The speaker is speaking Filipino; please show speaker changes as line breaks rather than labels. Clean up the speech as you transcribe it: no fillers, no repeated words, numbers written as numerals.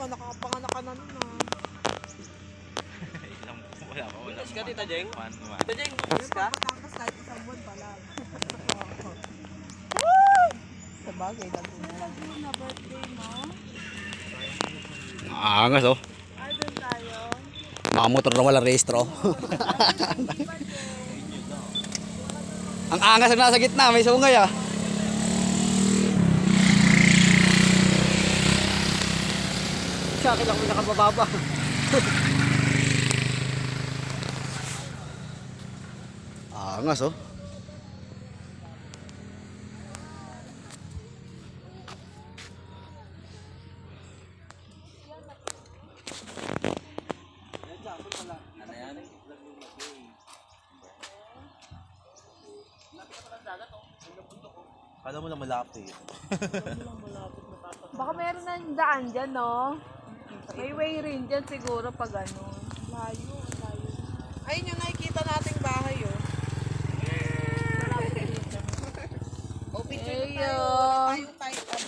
naman, nakapanganak ka na nun ah.
Wala pa, wala
Bukas ka, Tita Jeng?
pa.
Tita Jeng, bukas ka?
Patangas kahit isang buwan pa lang. Sa bagay,
Laguna birthday mo.
Angas oh.
Ay, doon tayo.
Mga motor na walang rehistro. Ang angas na nasa gitna, may sungay ah. Sa akin ako nakabababa. Angas oh.
Ano yan?
Kala mo lang malapit.
Baka meron na daan dyan, no? May way rin dyan siguro pag ano.
layo, layo. Ayun yung nakikita nating bahay oh. Oh, picture na tayo.
Ayo.
Wala tayong type.